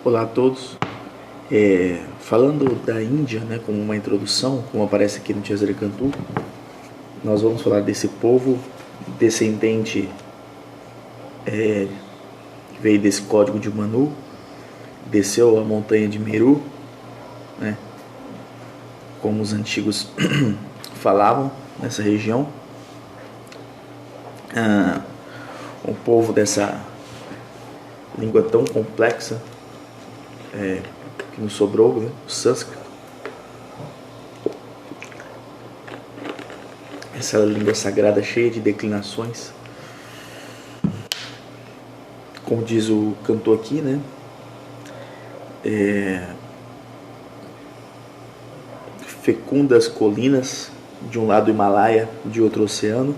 Olá a todos. Falando da Índia, né, como uma introdução, como aparece aqui no Chazarikantu, nós vamos falar desse povo descendente que veio desse código de Manu, desceu a montanha de Meru, né, como os antigos falavam nessa região. Um povo dessa língua tão complexa que nos sobrou, né, o sânscrito. Essa língua sagrada cheia de declinações. Como diz o cantor aqui, né? Fecundas colinas, de um lado Himalaia, de outro oceano.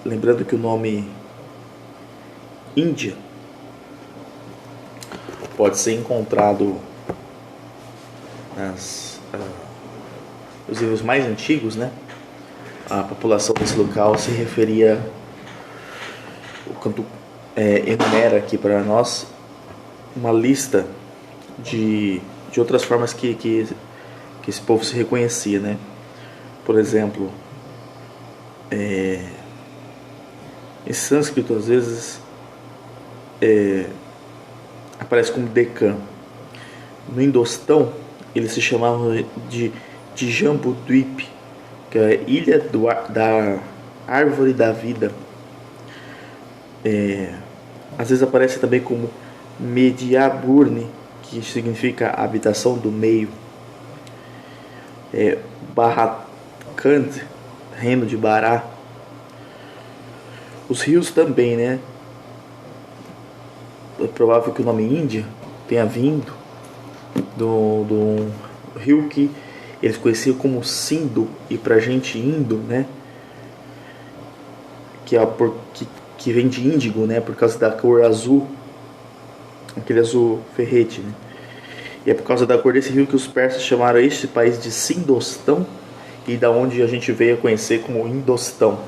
Lembrando que o nome Índia pode ser encontrado nos livros mais antigos, né? A população desse local se referia, o canto enumera aqui para nós uma lista de outras formas que esse povo se reconhecia, né? Por exemplo, em sânscrito às vezes aparece como Deccan. No Indostão eles se chamavam de Jambudvip, que é a ilha da árvore da vida. Às vezes aparece também como Mediaburne, que significa habitação do meio. Bharakand, reino de Bará. Os rios também, né? É provável que o nome Índia tenha vindo do rio que eles conheciam como Sindhu, e pra gente Indo, né? Que vem de índigo, né? Por causa da cor azul, aquele azul ferrete, né? E é por causa da cor desse rio que os persas chamaram este país de Sindostão, e da onde a gente veio a conhecer como Indostão,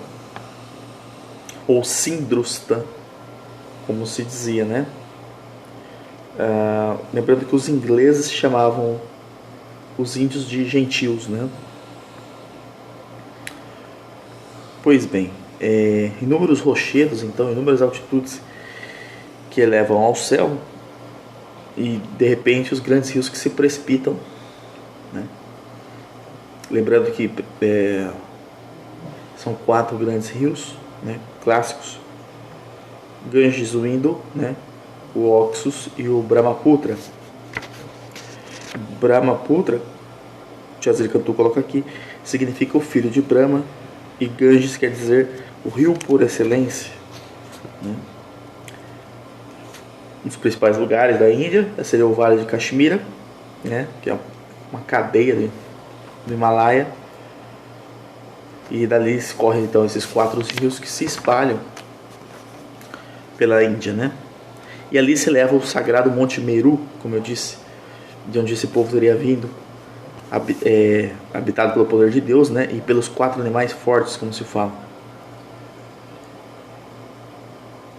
ou Sindrustan, como se dizia, né? Lembrando que os ingleses chamavam os índios de gentios, né? Pois bem, inúmeros rochedos, então, inúmeras altitudes que elevam ao céu, e de repente os grandes rios que se precipitam, né? Lembrando que são 4 grandes rios, né, clássicos: Ganges, o Indo, né, o Oxus e o Brahmaputra. Brahmaputra, Chazarikantu coloca aqui, significa o filho de Brahma, e Ganges quer dizer o rio por excelência, né? Um dos principais lugares da Índia seria o Vale de Caxemira, né, que é uma cadeia do Himalaia, e dali escorrem então esses 4 rios que se espalham pela Índia, né? E ali se eleva o sagrado Monte Meru, como eu disse, de onde esse povo teria vindo, habitado pelo poder de Deus, né? E pelos 4 animais fortes, como se fala,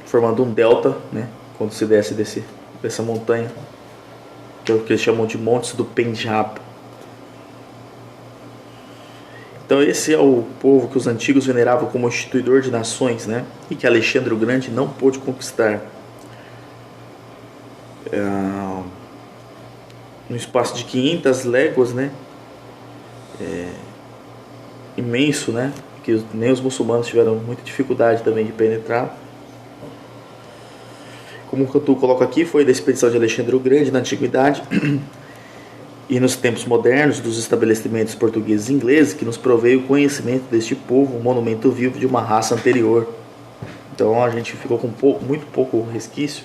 formando um delta, né? Quando se desce dessa montanha, que é o que eles chamam de Montes do Pendjab. Então esse é o povo que os antigos veneravam como instituidor de nações, né? E que Alexandre o Grande não pôde conquistar. No espaço de 500 léguas, né? Imenso, né? Que nem os muçulmanos tiveram muita dificuldade também de penetrar. Como o Cantu coloca aqui, foi da expedição de Alexandre o Grande na antiguidade e nos tempos modernos dos estabelecimentos portugueses e ingleses que nos proveio o conhecimento deste povo, um monumento vivo de uma raça anterior. Então a gente ficou com muito pouco resquício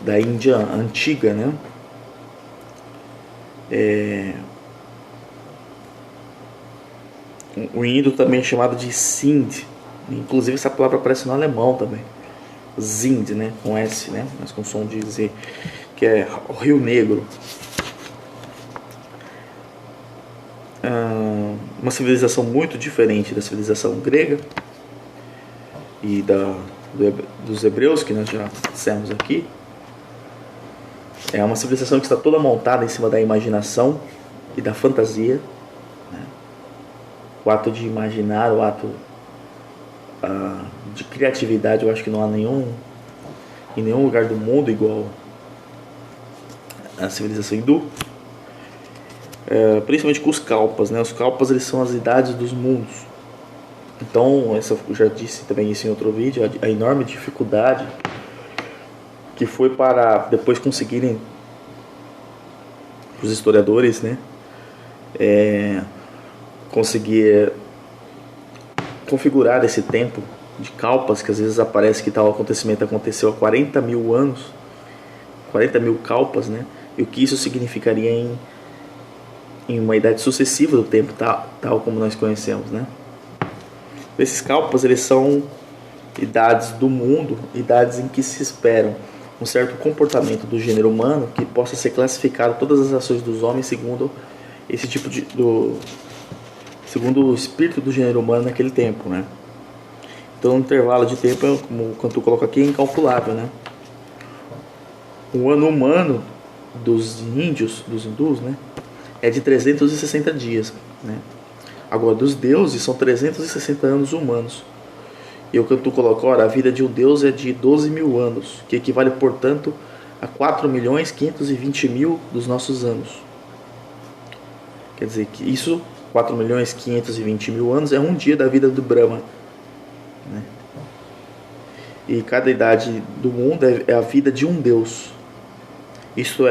da Índia antiga, né? O Indo também é chamado de Sind, inclusive essa palavra aparece no alemão também, Sind, né? Com S, né? Mas com som de Z, que é o Rio Negro. Uma civilização muito diferente da civilização grega e dos hebreus, que nós já dissemos aqui, é uma civilização que está toda montada em cima da imaginação e da fantasia, né? O ato de imaginar, o ato de criatividade, eu acho que não há em nenhum lugar do mundo igual a civilização hindu, principalmente com os kalpas, né? Os kalpas, eles são as idades dos mundos. Então, eu já disse também isso em outro vídeo, a enorme dificuldade que foi para depois conseguirem os historiadores, né, conseguir configurar esse tempo de kalpas, que às vezes aparece que tal acontecimento aconteceu há 40 mil anos, 40 mil kalpas, né, e o que isso significaria em uma idade sucessiva do tempo, tal como nós conhecemos, né. Esses kalpas, eles são idades do mundo, idades em que se esperam um certo comportamento do gênero humano que possa ser classificado todas as ações dos homens segundo esse tipo segundo o espírito do gênero humano naquele tempo, né? Então, o intervalo de tempo, como o Cantu coloca aqui, é incalculável, né? O ano humano dos índios, dos hindus, né, é de 360 dias, né? Agora, dos deuses são 360 anos humanos. E o Cantu coloca, ora, a vida de um deus é de 12 mil anos, que equivale, portanto, a 4.520.000 dos nossos anos. Quer dizer que isso, 4.520.000 anos, é um dia da vida do Brahma, né? E cada idade do mundo é a vida de um deus. Isto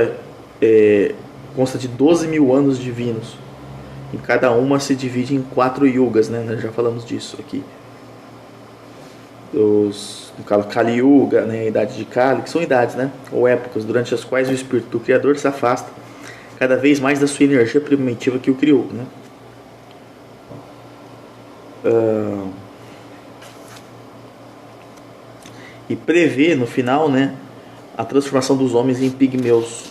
consta de 12 mil anos divinos. E cada uma se divide em 4 yugas, né? Nós já falamos disso aqui. No caso, Kali Yuga, né? A idade de Kali, que são idades, né? Ou épocas durante as quais o espírito do Criador se afasta cada vez mais da sua energia primitiva que o criou, né? E prevê no final, né, a transformação dos homens em pigmeus,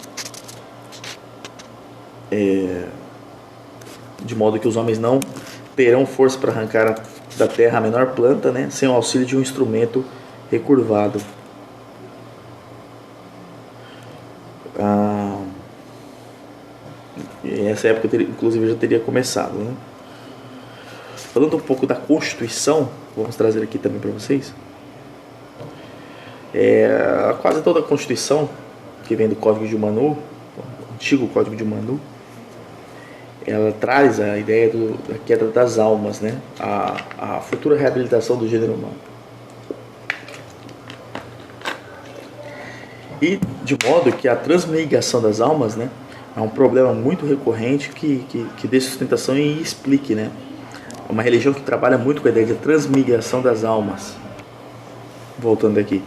de modo que os homens não terão força para arrancar da terra a menor planta, né, sem o auxílio de um instrumento recurvado. E essa época, inclusive, já teria começado, né? Falando um pouco da Constituição, vamos trazer aqui também para vocês. Quase toda a Constituição que vem do Código de Manu, o antigo Código de Manu, ela traz a ideia da queda das almas, né? A futura reabilitação do gênero humano. E de modo que a transmigração das almas, né, é um problema muito recorrente que dê sustentação e explique, né? É uma religião que trabalha muito com a ideia de transmigração das almas. Voltando aqui.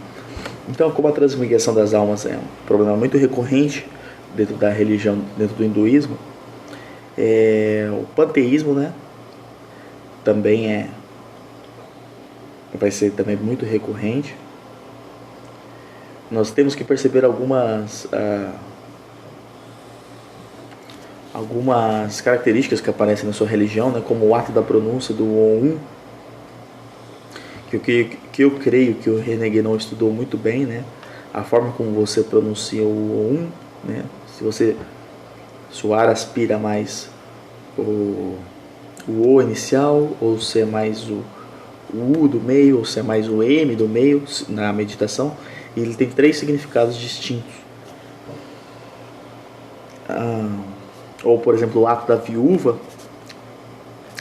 Então, como a transmigração das almas é um problema muito recorrente dentro da religião, dentro do hinduísmo, o panteísmo, né, também vai ser também muito recorrente. Nós temos que perceber algumas características que aparecem na sua religião, né, como o ato da pronúncia do Om, que eu creio que o René não estudou muito bem, né, a forma como você pronuncia o Om, né, se o ar aspira mais o O inicial, ou se é mais o U do meio, ou se é mais o M do meio na meditação. E ele tem 3 significados distintos. Ou, por exemplo, o ato da viúva,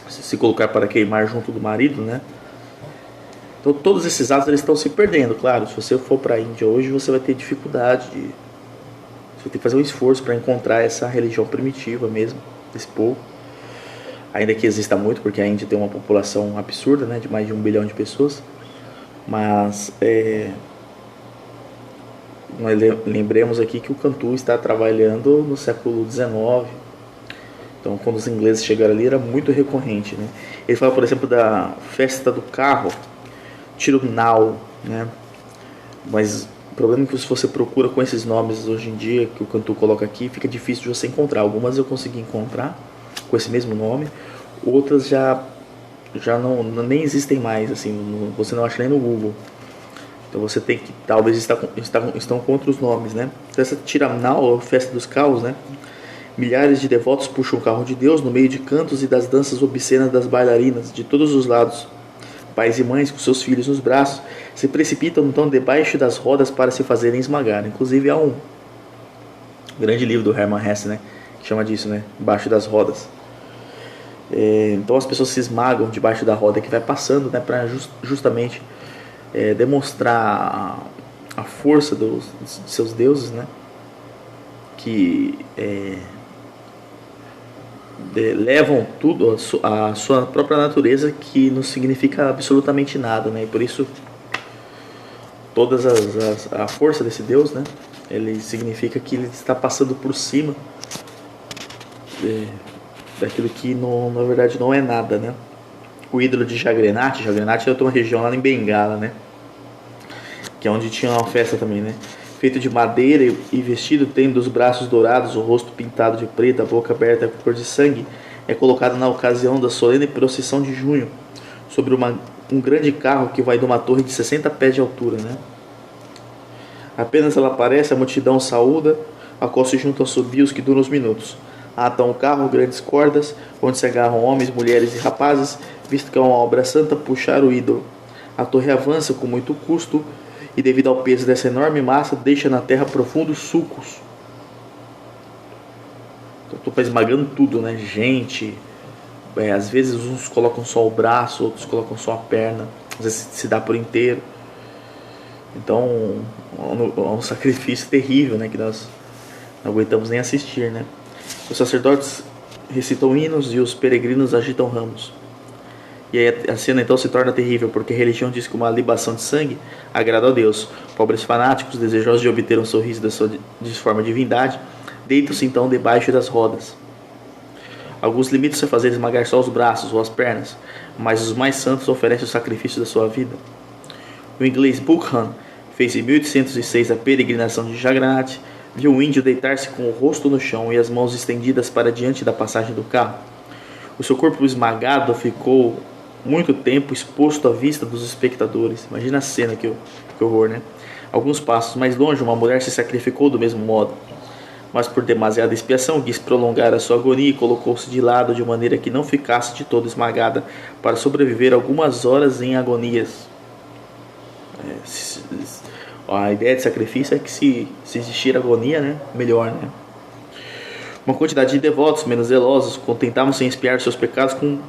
se colocar para queimar junto do marido, né? Então, todos esses atos eles estão se perdendo, claro. Se você for para a Índia hoje, você vai ter dificuldade você vai ter que fazer um esforço para encontrar essa religião primitiva mesmo, desse povo. Ainda que exista muito, porque a Índia tem uma população absurda, né, de mais de 1 bilhão de pessoas. Mas nós lembremos aqui que o Cantu está trabalhando no século XIX. Então, quando os ingleses chegaram ali, era muito recorrente, né? Ele fala, por exemplo, da festa do carro, Tirunal, né? Mas o problema é que se você procura com esses nomes hoje em dia, que o Cantu coloca aqui, fica difícil de você encontrar. Algumas eu consegui encontrar com esse mesmo nome, outras já nem existem mais, assim, você não acha nem no Google. Então você tem que talvez estão contra os nomes, né? Então essa Tiranal, ou festa dos carros, né? Milhares de devotos puxam o carro de Deus no meio de cantos e das danças obscenas das bailarinas de todos os lados. Pais e mães com seus filhos nos braços se precipitam então debaixo das rodas para se fazerem esmagar. Inclusive há um grande livro do Hermann Hesse, né, que chama disso, né, Debaixo das Rodas. Então as pessoas se esmagam debaixo da roda que vai passando, né, para justamente demonstrar a força de seus deuses, né, que levam tudo a sua própria natureza, que não significa absolutamente nada, né? E por isso a força desse Deus, né? Ele significa que ele está passando por cima daquilo que na verdade não é nada, né? O ídolo de Jagrennath é outra região lá em Bengala, né? Que é onde tinha uma festa também, né? Feito de madeira e vestido, tendo os braços dourados, o rosto pintado de preto, a boca aberta com cor de sangue, é colocado na ocasião da solene procissão de junho, sobre um grande carro que vai de uma torre de 60 pés de altura, né? Apenas ela aparece, a multidão saúda, a qual se juntam assobios que duram uns minutos. Atam o carro, grandes cordas, onde se agarram homens, mulheres e rapazes, visto que é uma obra santa puxar o ídolo. A torre avança com muito custo, e devido ao peso dessa enorme massa, deixa na terra profundos sulcos. Então, estou esmagando tudo, né? Gente, às vezes uns colocam só o braço, outros colocam só a perna, às vezes se dá por inteiro. Então é um sacrifício terrível, né? Que nós não aguentamos nem assistir, né? Os sacerdotes recitam hinos e os peregrinos agitam ramos. E aí a cena então se torna terrível, porque a religião diz que uma libação de sangue agrada a Deus. Pobres fanáticos, desejosos de obter um sorriso da sua disforme divindade, deitam-se então debaixo das rodas. Alguns limitam-se a fazer esmagar só os braços ou as pernas, mas os mais santos oferecem o sacrifício da sua vida. O inglês Buchan fez em 1806 a peregrinação de Jagrennath, viu o índio deitar-se com o rosto no chão e as mãos estendidas para diante da passagem do carro. O seu corpo esmagado ficou muito tempo exposto à vista dos espectadores. Imagina a cena, que horror, né? Alguns passos mais longe, uma mulher se sacrificou do mesmo modo, mas por demasiada expiação quis prolongar a sua agonia e colocou-se de lado de maneira que não ficasse de todo esmagada, para sobreviver algumas horas em agonias. A ideia de sacrifício é que se existir agonia, né, melhor, né? Uma quantidade de devotos menos zelosos contentavam-se em expiar seus pecados com